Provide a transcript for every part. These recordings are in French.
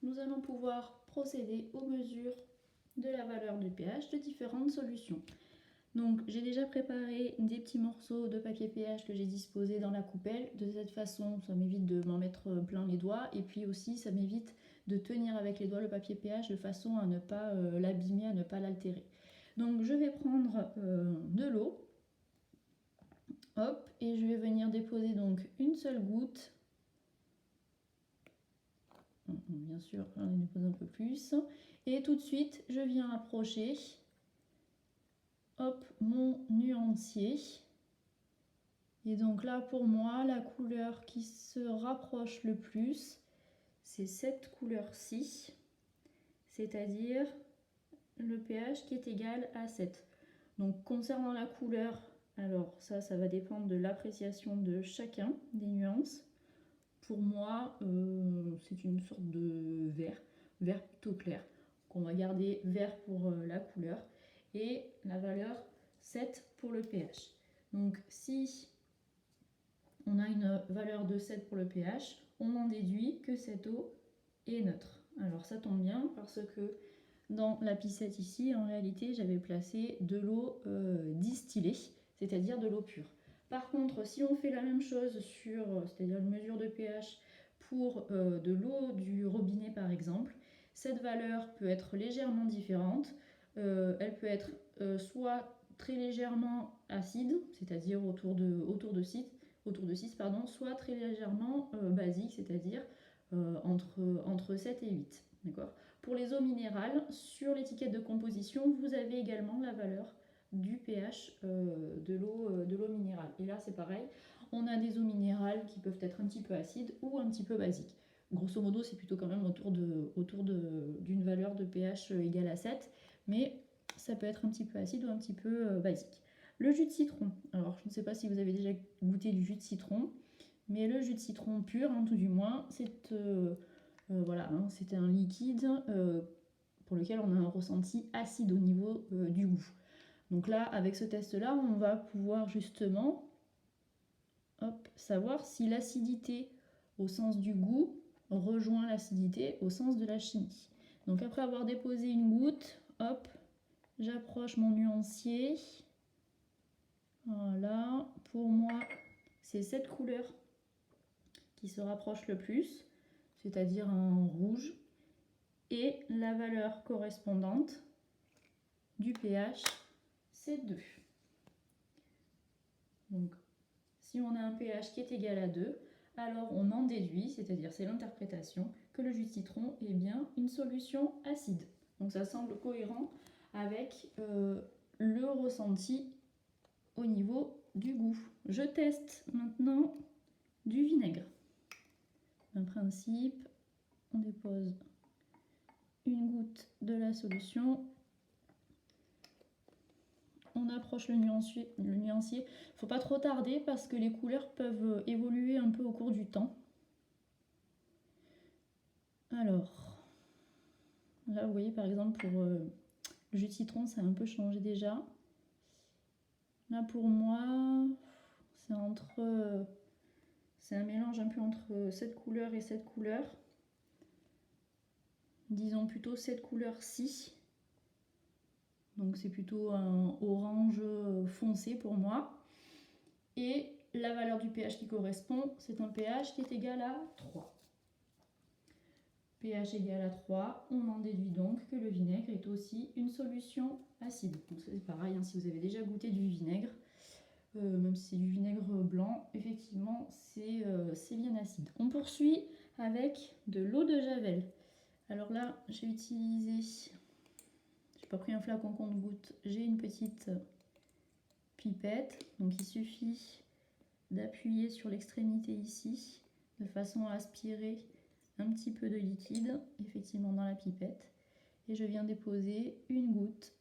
nous allons pouvoir procéder aux mesures de la valeur de pH de différentes solutions. Donc j'ai déjà préparé des petits morceaux de papier pH que j'ai disposés dans la coupelle. De cette façon, ça m'évite de m'en mettre plein les doigts et puis aussi ça m'évite de tenir avec les doigts le papier pH de façon à ne pas l'abîmer, à ne pas l'altérer. Donc je vais prendre de l'eau, hop, et je vais venir déposer donc une seule goutte. Bien sûr, on dépose un peu plus. Et tout de suite, je viens approcher, hop, mon nuancier. Et donc là, pour moi, la couleur qui se rapproche le plus, c'est cette couleur-ci, c'est-à-dire le pH qui est égal à 7. Donc concernant la couleur, alors ça va dépendre de l'appréciation de chacun des nuances. Pour moi, c'est une sorte de vert plutôt clair. Donc on va garder vert pour la couleur et la valeur 7 pour le pH. Donc si on a une valeur de 7 pour le pH, on en déduit que cette eau est neutre. Alors ça tombe bien parce que dans la piscette ici, en réalité, j'avais placé de l'eau distillée, c'est-à-dire de l'eau pure. Par contre, si on fait la même chose c'est-à-dire une mesure de pH pour de l'eau du robinet par exemple, cette valeur peut être légèrement différente. Elle peut être soit très légèrement acide, c'est-à-dire autour de 6, soit très légèrement basique, c'est-à-dire entre 7 et 8. D'accord ? Pour les eaux minérales, sur l'étiquette de composition, vous avez également la valeur du pH de l'eau minérale. Et là, c'est pareil, on a des eaux minérales qui peuvent être un petit peu acides ou un petit peu basiques. Grosso modo, c'est plutôt quand même autour d'une valeur de pH égale à 7, mais ça peut être un petit peu acide ou un petit peu basique. Le jus de citron. Alors, je ne sais pas si vous avez déjà goûté du jus de citron, mais le jus de citron pur, tout du moins, c'est voilà, c'était un liquide pour lequel on a un ressenti acide au niveau du goût. Donc là, avec ce test-là, on va pouvoir justement savoir si l'acidité au sens du goût rejoint l'acidité au sens de la chimie. Donc après avoir déposé une goutte, hop, j'approche mon nuancier. Voilà, pour moi, c'est cette couleur qui se rapproche le plus, c'est-à-dire un rouge. Et la valeur correspondante du pH, c'est 2. Donc, si on a un pH qui est égal à 2, alors on en déduit, c'est-à-dire c'est l'interprétation, que le jus de citron est bien une solution acide. Donc ça semble cohérent avec le ressenti au niveau du goût. Je teste maintenant du vinaigre. Un principe, on dépose une goutte de la solution. On approche le nuancier. Il ne faut pas trop tarder parce que les couleurs peuvent évoluer un peu au cours du temps. Alors, là vous voyez par exemple pour le jus de citron, ça a un peu changé déjà. Là pour moi, c'est un mélange un peu entre cette couleur et cette couleur. Disons plutôt cette couleur-ci. Donc c'est plutôt un orange foncé pour moi. Et la valeur du pH qui correspond, c'est un pH qui est égal à 3. pH égal à 3, on en déduit donc que le vinaigre est aussi une solution acide. Donc c'est pareil, si vous avez déjà goûté du vinaigre, même si c'est du vinaigre blanc, effectivement c'est bien acide. On poursuit avec de l'eau de javel. Alors là, j'ai utilisé, j'ai pas pris un flacon compte-gouttes, j'ai une petite pipette. Donc il suffit d'appuyer sur l'extrémité ici, de façon à aspirer un petit peu de liquide, effectivement dans la pipette. Et je viens déposer une goutte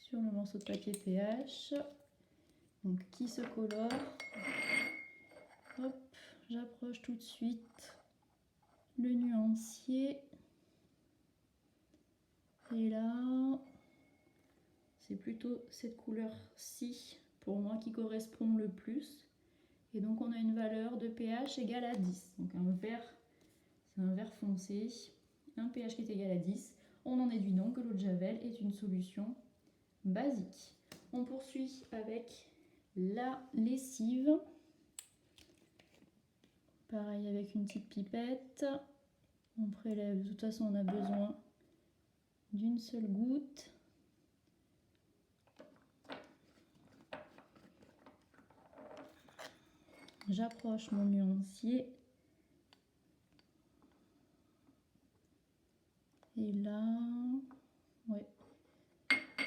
sur le morceau de papier pH, donc qui se colore. Hop, j'approche tout de suite le nuancier. Et là, c'est plutôt cette couleur-ci pour moi qui correspond le plus. Et donc on a une valeur de pH égale à 10. Donc un vert, c'est un vert foncé, un pH qui est égal à 10. On en déduit donc que l'eau de Javel est une solution basique. On poursuit avec la lessive. Pareil avec une petite pipette. On prélève, de toute façon on a besoin d'une seule goutte. J'approche mon nuancier. Et là, ouais,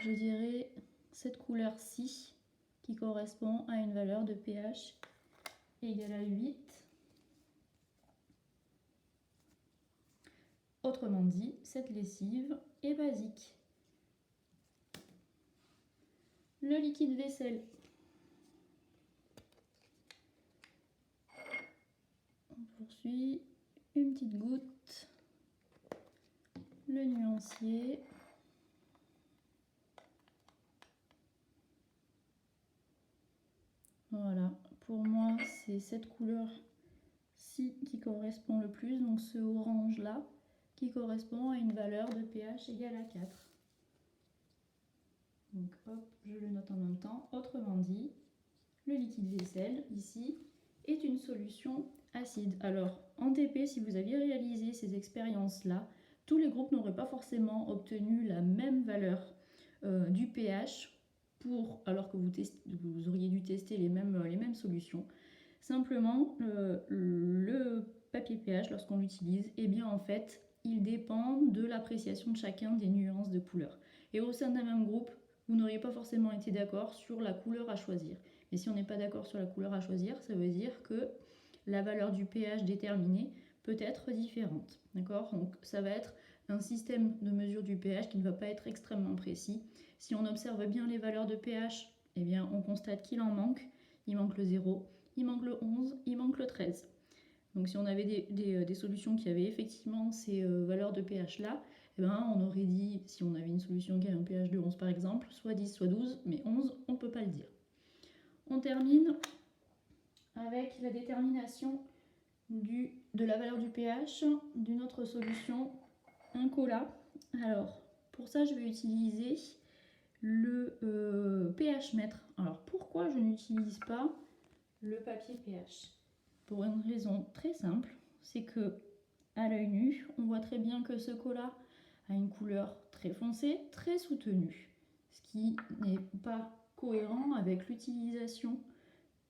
je dirais cette couleur-ci qui correspond à une valeur de pH égale à 8. Autrement dit, cette lessive est basique. Le liquide vaisselle. On poursuit, une petite goutte, le nuancier. Voilà, pour moi c'est cette couleur-ci qui correspond le plus, donc ce orange-là, qui correspond à une valeur de pH égale à 4. Donc hop, je le note en même temps. Autrement dit, le liquide vaisselle, ici, est une solution acide. Alors, en TP, si vous aviez réalisé ces expériences-là, tous les groupes n'auraient pas forcément obtenu la même valeur du pH, alors que vous auriez dû tester les mêmes solutions. Simplement, le papier pH, lorsqu'on l'utilise, eh bien en fait, il dépend de l'appréciation de chacun des nuances de couleurs. Et au sein d'un même groupe, vous n'auriez pas forcément été d'accord sur la couleur à choisir. Et si on n'est pas d'accord sur la couleur à choisir, ça veut dire que la valeur du pH déterminée peut être différente. D'accord? Donc ça va être un système de mesure du pH qui ne va pas être extrêmement précis. Si on observe bien les valeurs de pH, eh bien on constate qu'il en manque. Il manque le 0, il manque le 11, il manque le 13. Donc si on avait des solutions qui avaient effectivement ces valeurs de pH là, eh ben, on aurait dit, si on avait une solution qui a un pH de 11 par exemple, soit 10, soit 12, mais 11, on ne peut pas le dire. On termine avec la détermination de la valeur du pH d'une autre solution, un cola. Alors, pour ça, je vais utiliser le pH mètre. Alors, pourquoi je n'utilise pas le papier pH? Pour une raison très simple, c'est que à l'œil nu, on voit très bien que ce cola a une couleur très foncée, très soutenue, ce qui n'est pas cohérent avec l'utilisation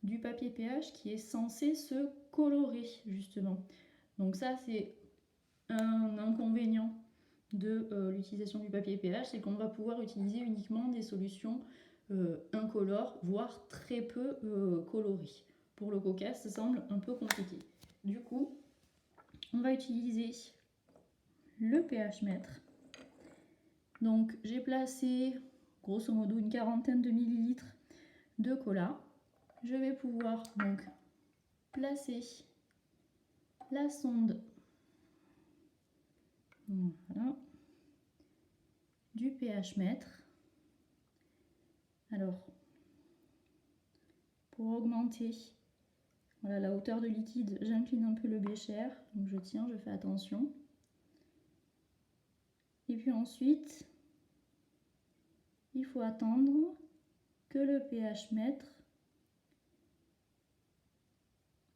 du papier pH qui est censé se colorer justement. Donc ça c'est un inconvénient de l'utilisation du papier pH, c'est qu'on va pouvoir utiliser uniquement des solutions incolores, voire très peu colorées. Pour le coca, ça semble un peu compliqué. Du coup, on va utiliser le pH mètre. Donc j'ai placé grosso modo une quarantaine de millilitres de cola. Je vais pouvoir donc placer la sonde voilà, du pH mètre. Alors, pour augmenter voilà, la hauteur de liquide, j'incline un peu le bécher. Donc je tiens, je fais attention. Et puis ensuite, il faut attendre que le pH mètre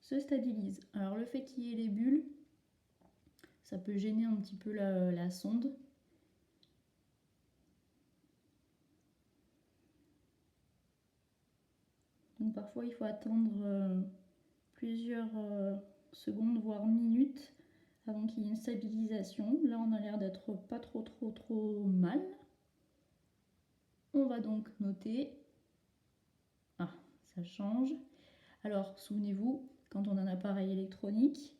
se stabilise. Alors le fait qu'il y ait les bulles, ça peut gêner un petit peu la sonde. Donc parfois il faut attendre plusieurs secondes voire minutes avant qu'il y ait une stabilisation. Là on a l'air d'être pas trop mal. On va donc noter. Ah, ça change. Alors souvenez-vous, quand on a un appareil électronique,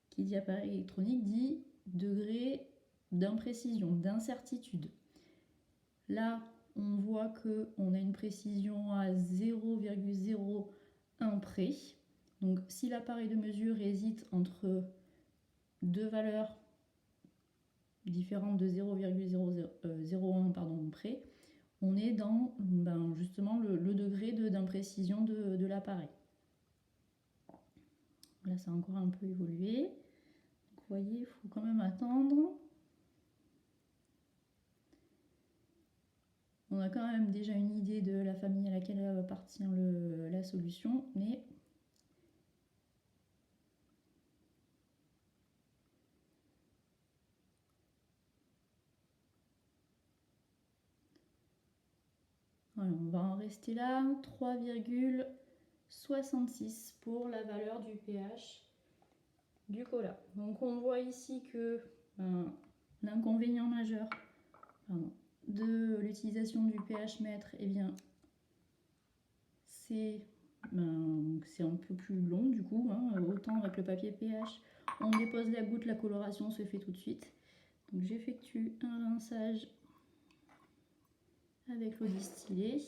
qui dit appareil électronique dit degré d'imprécision, d'incertitude. Là, on voit qu'on a une précision à 0,01 près. Donc si l'appareil de mesure hésite entre deux valeurs différentes de 0,01 près, on est dans justement le degré d'imprécision de l'appareil. Là, ça a encore un peu évolué. Donc voyez, il faut quand même attendre. On a quand même déjà une idée de la famille à laquelle appartient la solution, mais voilà, on va en rester là. 3,66 pour la valeur du pH du cola. Donc on voit ici que l'inconvénient majeur de l'utilisation du pH mètre, eh bien, c'est un peu plus long du coup, autant avec le papier pH, on dépose la goutte, la coloration se fait tout de suite. Donc j'effectue un rinçage avec l'eau distillée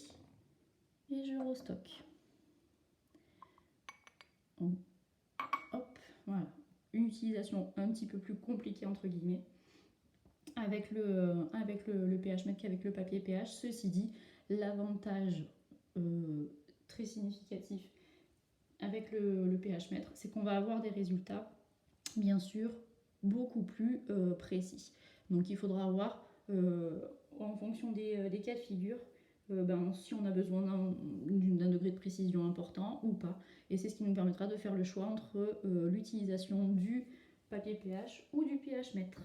et je restocke. Donc, hop, voilà, une utilisation un petit peu plus compliquée entre guillemets avec le pH mètre qu'avec le papier pH. Ceci dit, l'avantage très significatif avec le pH mètre, c'est qu'on va avoir des résultats, bien sûr, beaucoup plus précis. Donc il faudra voir, en fonction des cas de figure, si on a besoin d'un degré de précision important ou pas. Et c'est ce qui nous permettra de faire le choix entre l'utilisation du papier pH ou du pH mètre.